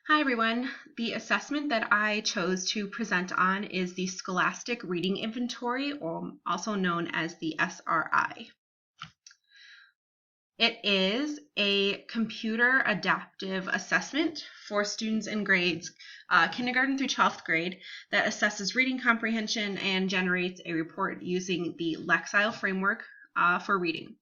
Hi everyone. The assessment that I chose to present on is the Scholastic Reading Inventory, or also known as the SRI. It is a computer adaptive assessment for students in grades kindergarten through 12th grade that assesses reading comprehension and generates a report using the Lexile framework for reading.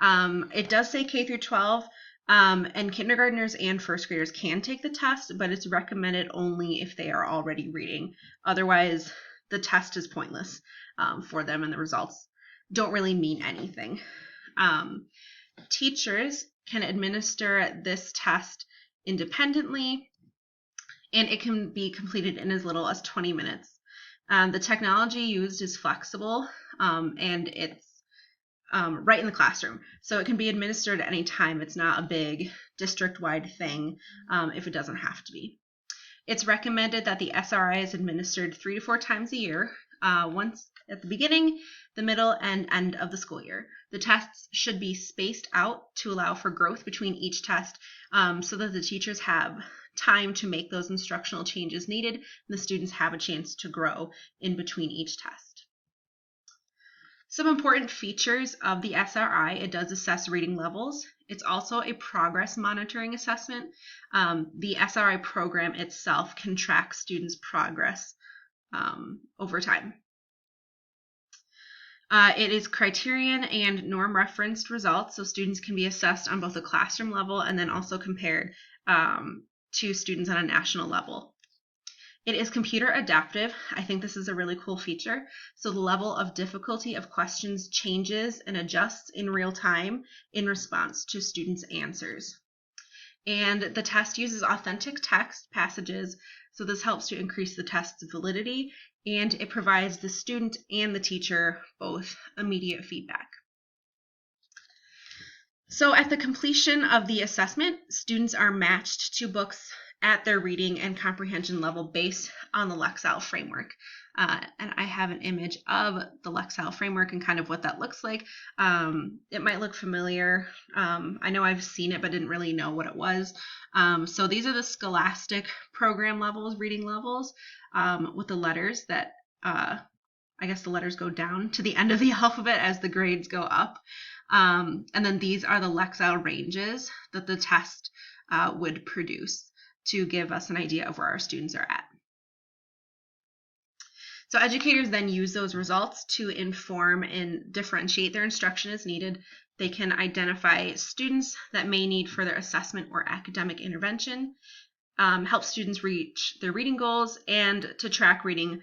It does say K through 12, and kindergartners and first graders can take the test, but it's recommended only if they are already reading. Otherwise, the test is pointless for them, and the results don't really mean anything. Teachers can administer this test independently, and it can be completed in as little as 20 minutes. The technology used is flexible, and it's right in the classroom. So it can be administered at any time. It's not a big district-wide thing if it doesn't have to be. It's recommended that the SRI is administered 3 to 4 times a year, once at the beginning, the middle, and end of the school year. The tests should be spaced out to allow for growth between each test so that the teachers have time to make those instructional changes needed and the students have a chance to grow in between each test. Some important features of the SRI: it does assess reading levels. It's also a progress monitoring assessment. The SRI program itself can track students' progress over time. It is criterion and norm referenced results, so students can be assessed on both a classroom level and then also compared to students on a national level. It is computer adaptive. I think this is a really cool feature. So the level of difficulty of questions changes and adjusts in real time in response to students' answers. And the test uses authentic text passages, so this helps to increase the test's validity, and it provides the student and the teacher both immediate feedback. So at the completion of the assessment, students are matched to books at their reading and comprehension level based on the Lexile framework. And I have an image of the Lexile framework and kind of what that looks like. It might look familiar. I know I've seen it, but didn't really know what it was. So these are the Scholastic program levels, reading levels, with the letters that, I guess the letters go down to the end of the alphabet as the grades go up. And then these are the Lexile ranges that the test would produce to give us an idea of where our students are at. So educators then use those results to inform and differentiate their instruction as needed. They can identify students that may need further assessment or academic intervention, help students reach their reading goals, and to track reading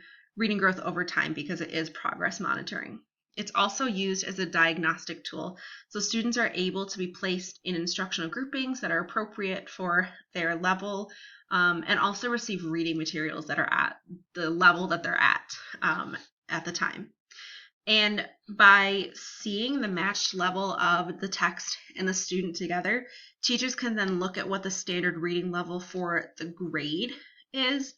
growth over time because it is progress monitoring. It's also used as a diagnostic tool, so students are able to be placed in instructional groupings that are appropriate for their level, and also receive reading materials that are at the level that they're at the time. And by seeing the matched level of the text and the student together, teachers can then look at what the standard reading level for the grade is,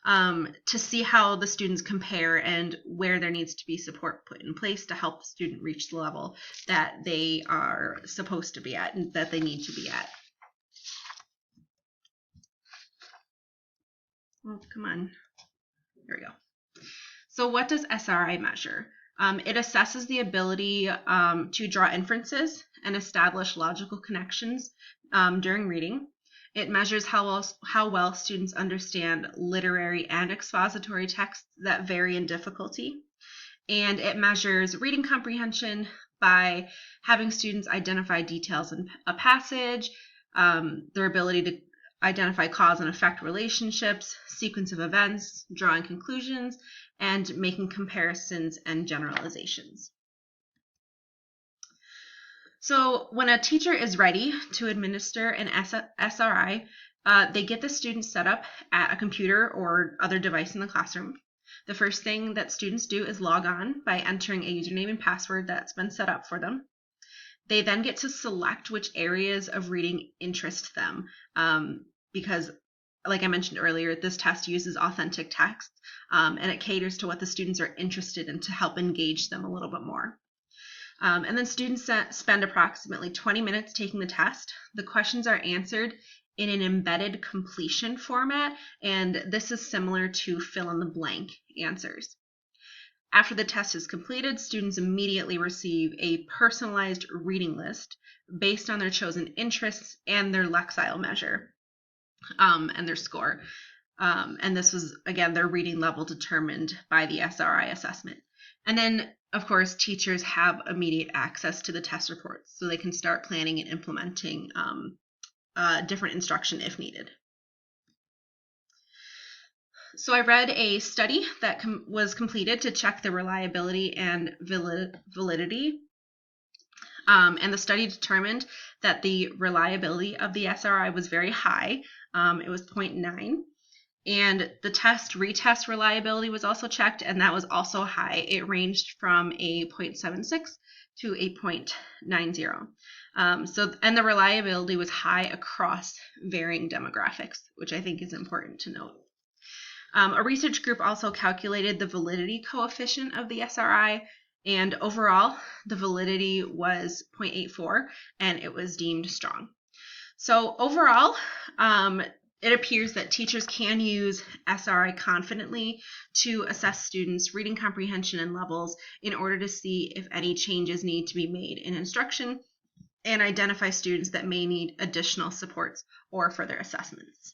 to see how the students compare and where there needs to be support put in place to help the student reach the level that they are supposed to be at and that they need to be at. Oh, come on. There we go. So what does SRI measure? It assesses the ability to draw inferences and establish logical connections during reading. It measures how well students understand literary and expository texts that vary in difficulty. And it measures reading comprehension by having students identify details in a passage, their ability to identify cause and effect relationships, sequence of events, drawing conclusions, and making comparisons and generalizations. So when a teacher is ready to administer an SRI, they get the students set up at a computer or other device in the classroom. The first thing that students do is log on by entering a username and password that's been set up for them. They then get to select which areas of reading interest them, because, like I mentioned earlier, this test uses authentic text, and it caters to what the students are interested in to help engage them a little bit more. And then students spend approximately 20 minutes taking the test. The questions are answered in an embedded completion format, and this is similar to fill in the blank answers. After the test is completed, students immediately receive a personalized reading list based on their chosen interests and their Lexile measure, and their score. And this was, again, their reading level determined by the SRI assessment. And then, of course, teachers have immediate access to the test reports, so they can start planning and implementing different instruction if needed. So I read a study that was completed to check the reliability and validity. And the study determined that the reliability of the SRI was very high. It was 0.9. And the retest reliability was also checked, and that was also high. It ranged from a 0.76 to a 0.90. And the reliability was high across varying demographics, which I think is important to note. A research group also calculated the validity coefficient of the SRI, and overall, the validity was 0.84, and it was deemed strong. So overall, it appears that teachers can use SRI confidently to assess students' reading comprehension and levels in order to see if any changes need to be made in instruction and identify students that may need additional supports or further assessments.